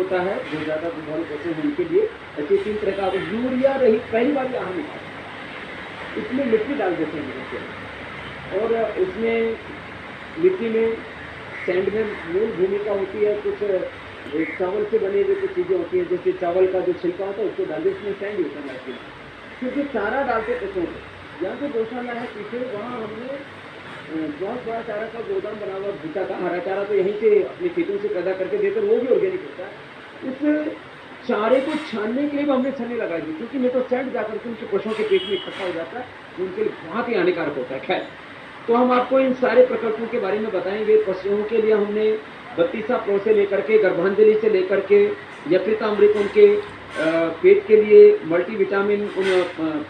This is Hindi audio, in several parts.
होता है जो ज़्यादा दुधारू पशु हैं उनके लिए। ऐसे 3 तरह का यूरिया रहित पहली बार यहाँ निकाला, इसमें मिट्टी डाल देते हैं मिट्टी, और उसमें मिट्टी में सैंड में मूल भूमिका होती है, कुछ चावल से बने हुए कुछ चीज़ें होती हैं, जैसे चावल का जो छिलका होता है उसको डाल दे, उसमें सैंड यूज करना है, क्योंकि चारा डालते पशुओं को। यहाँ पे गौशाला है पीछे, वहाँ हमने बहुत बड़ा चारा का गोदाम बना हुआ, भूसा का हरा चारा तो यहीं से अपने खेतों से पैदा करके देते, वो भी ऑर्गेनिक होता है। उस चारे को छानने के लिए भी हमने छन्नी लगाई थी, क्योंकि नहीं तो सैंड जाकर के उनके पशुओं के पेट में इकट्ठा हो जाता है, उनके लिए बहुत ही हानिकारक होता है। खैर, तो हम आपको इन सारे प्रकल्पों के बारे में बताएंगे। पशुओं के लिए हमने 32 प्रो से लेकर के गर्भांजलि से लेकर के यकृतामृत, उनके पेट के लिए मल्टीविटामिन, उन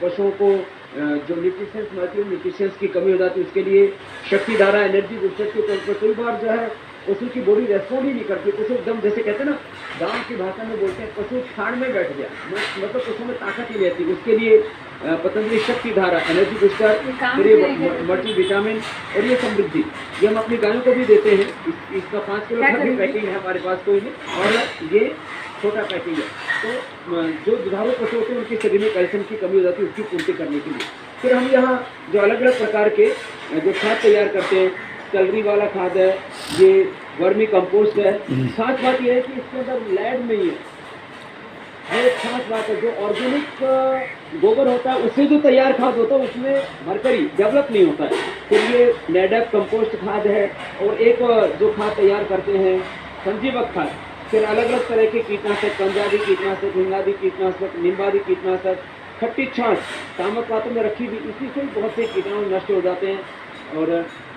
पशुओं को जो न्यूट्रिशंस मल्टी न्यूट्रिशंस की कमी हो जाती है उसके लिए शक्ति धारा, एनर्जी बूस्टर के तौर पर। कई बार जो है पशु की बॉडी रेस्पॉन्ड ही नहीं करती, पशु एकदम जैसे कहते हैं ना, गांव की भाषा में बोलते हैं पशु ठाड़ में बैठ गया, मतलब पशु में ताकत ही रहती। उसके लिए पतंजलि शक्ति धारा, एनर्जी बूस्टर, फिर ये मल्टी विटामिन और ये समृद्धि, ये हम अपनी गायों को भी देते हैं। इसका 5 किलो का भी पैकिंग है हमारे पास, कोई नहीं, और ये छोटा पैकिंग है। तो जो दुधारू पशु होते हैं उनके शरीर में कैल्शियम की कमी हो जाती है, उसकी पूर्ति करने के लिए फिर हम यहाँ जो अलग अलग प्रकार के जो खाद तैयार करते हैं, कैलोरी वाला खाद है, ये वर्मी कंपोस्ट है। खास बात यह है कि इसके अंदर लैब नहीं है, एक खास बात है, जो ऑर्गेनिक गोबर होता है उससे जो तैयार खाद होता है उसमें मरकरी डेवलप नहीं होता है। फिर ये नेडअप कंपोस्ट खाद है, और एक जो खाद तैयार करते हैं संजीवक खाद। फिर अलग अलग तरह के कीटनाशक, कंजादी कीटनाशक, हिंगादी कीटनाशक, निम्बादी कीटनाशक, खट्टी छाछ तामक पातों में रखी हुई, इसी से बहुत से कीटाणु नष्ट हो जाते हैं। और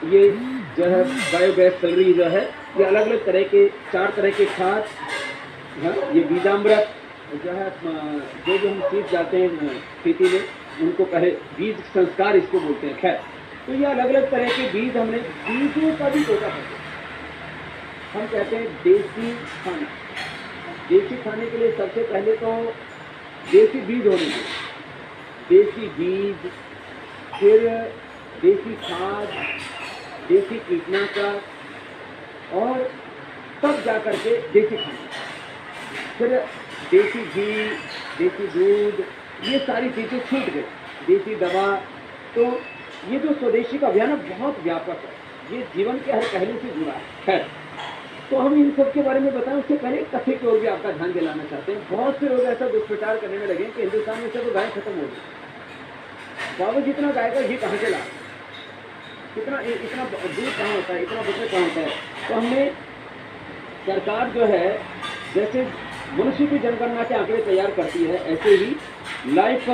ये जो है बायोगैस स्लरी जो है, ये अलग अलग तरह के 4 तरह के खाद, ये बीजामृत जो है, जो हम सीख जाते हैं खेती में, उनको पहले बीज संस्कार इसको बोलते हैं। खैर, तो ये अलग अलग तरह के बीज हमने बीजों का भी तोता करते हैं। हम कहते हैं देसी खाना। देसी खाने के लिए सबसे पहले तो देसी बीज होने चाहिए, देसी बीज, फिर देसी खाद, देसी कीटनाशक, और तब जा कर के देसी खाना, फिर देसी घी, देसी दूध, ये सारी चीज़ें छूट गई, देसी दवा। तो ये जो स्वदेशी का अभियान है बहुत व्यापक है, ये जीवन के हर पहलू से जुड़ा है। खैर, तो हम इन सब के बारे में बताएं उससे पहले एक कथन की ओर भी आपका ध्यान दिलाना चाहते हैं। बहुत से लोग ऐसा दुष्प्रचार करने में लगे कि हिंदुस्तान में सब गाय खत्म हो गई। बाबा जितना गाय का घी कहाँ से ला, इतना दूध कहाँ होता है, इतना बटर कहाँ होता है। तो हमने सरकार जो है, जैसे मनुष्य की जनगणना के आंकड़े तैयार करती है, ऐसे ही लाइफ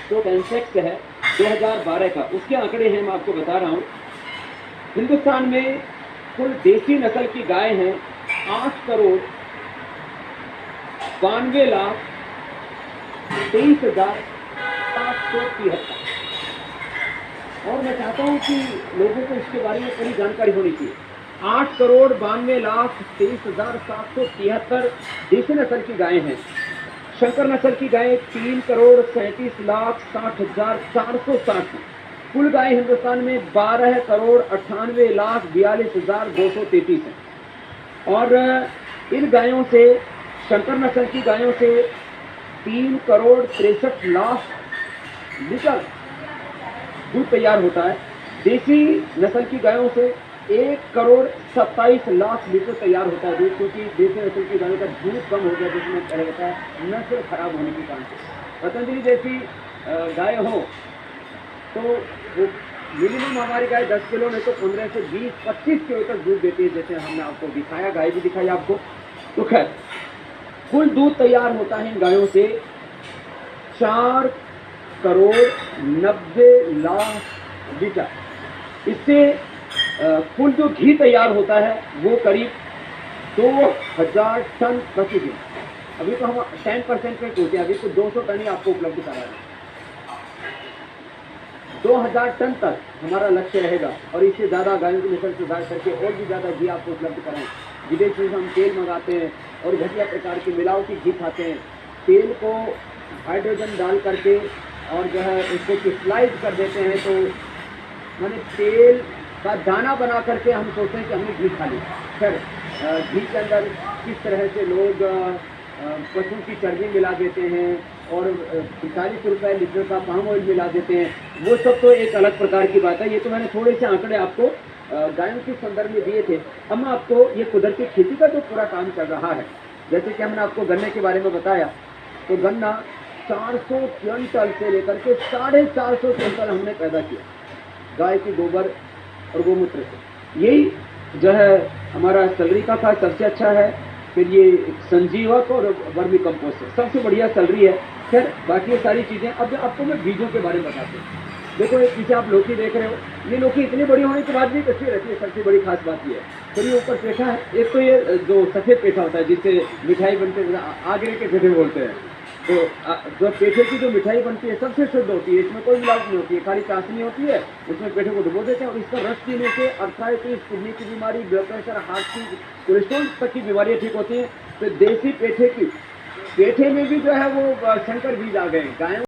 जो इंडेक्स है 2012 का, उसके आंकड़े हैं, मैं आपको बता रहा हूँ। हिंदुस्तान में कुल देसी नस्ल की गाय हैं 8,92,23,773। और मैं चाहता हूँ कि लोगों को इसके बारे में पूरी जानकारी होनी चाहिए। 8,92,23,773 देसी नस्ल की गायें हैं। शंकर नस्ल की गायें 3,37,60,460 हैं। कुल गायें हिंदुस्तान में 12,98,42,233 हैं। और इन गायों से, शंकर नस्ल की गायों से 3,63,00,000 लीटर दूध तैयार होता है। देसी नस्ल की गायों से 1,27,00,000 लीटर तैयार होता है दूध, क्योंकि देसी नस्ल की गायों का दूध कम हो गया, जिसमें पहले होता है नस्ल खराब होने के कारण। पतंजलि जैसी गाय हो तो वो मिनिमम हमारी गाय 10 किलो नहीं तो 15 से 20-25 किलो तक दूध देती है, जैसे हमने आपको दिखाया, गाय भी दिखाई आपको। तो खैर, कुल दूध तैयार होता है इन गायों से 4,90,00,000 लीटर। इससे कुल जो घी तैयार होता है वो करीब 2,000 टन प्रतिदिन। अभी तो हम 10% पे पहुंचे, अभी तो 200 टन ही आपको उपलब्ध करा है। 2,000 टन तक हमारा लक्ष्य रहेगा, और इससे ज़्यादा गायों की नस्ल सुधार करके और भी ज़्यादा घी आपको उपलब्ध कराएं। विदेश से हम तेल मंगाते हैं और घटिया प्रकार की मिलावटी घी खाते हैं। तेल को हाइड्रोजन डाल करके और जो है उसको क्रिस्टलाइज कर देते हैं, तो मैंने तेल का दाना बना करके हम सोचते हैं कि हमने घी खा लिया। खैर, घी के अंदर किस तरह से लोग पशु की चर्बी मिला देते हैं और 40 रुपये लीटर का पाम ऑयल मिला देते हैं, वो सब तो एक अलग प्रकार की बात है। ये तो मैंने थोड़े से आंकड़े आपको गायों के संदर्भ में दिए थे। अब मैं आपको ये कुदरती खेती का जो पूरा काम चल रहा है, जैसे कि हमने आपको गन्ने के बारे में बताया, तो गन्ना 400 क्विंटल से लेकर के 450 क्विंटल हमने पैदा किया गाय के गोबर और गोमूत्र से। यही जो है हमारा सैलरी का था, सबसे अच्छा है। फिर ये संजीवक और वर्मी कंपोस्ट है, सबसे बढ़िया सैलरी है। खैर बाकी ये सारी चीज़ें। अब आपको मैं बीजों के बारे में बताता हूँ। देखो ये पीछे आप लौकी देख रहे हो, ये लौकी इतनी बड़ी होने के बाद भी कच्ची रहती है। सबसे बड़ी खास बात ये है। फिर ये ऊपर पेठा है, एक तो ये जो सफ़ेद पेठा होता है जिससे मिठाई बनते हैं, आगरे के पेठे बोलते हैं। तो जो पेठे की जो मिठाई बनती है सबसे शुद्ध होती है, इसमें कोई मिलावट नहीं होती है, खाली चाशनी होती है। उसमें पेठे को डुबो देते हैं और इसका रस पीने से अर्थराइटिस, किडनी की बीमारी, ब्लड प्रेशर, हार्ट की, कोलेस्ट्रॉल तक की बीमारियाँ ठीक होती हैं। तो देसी पेठे में भी जो है वो संकर बीज आ गए गायों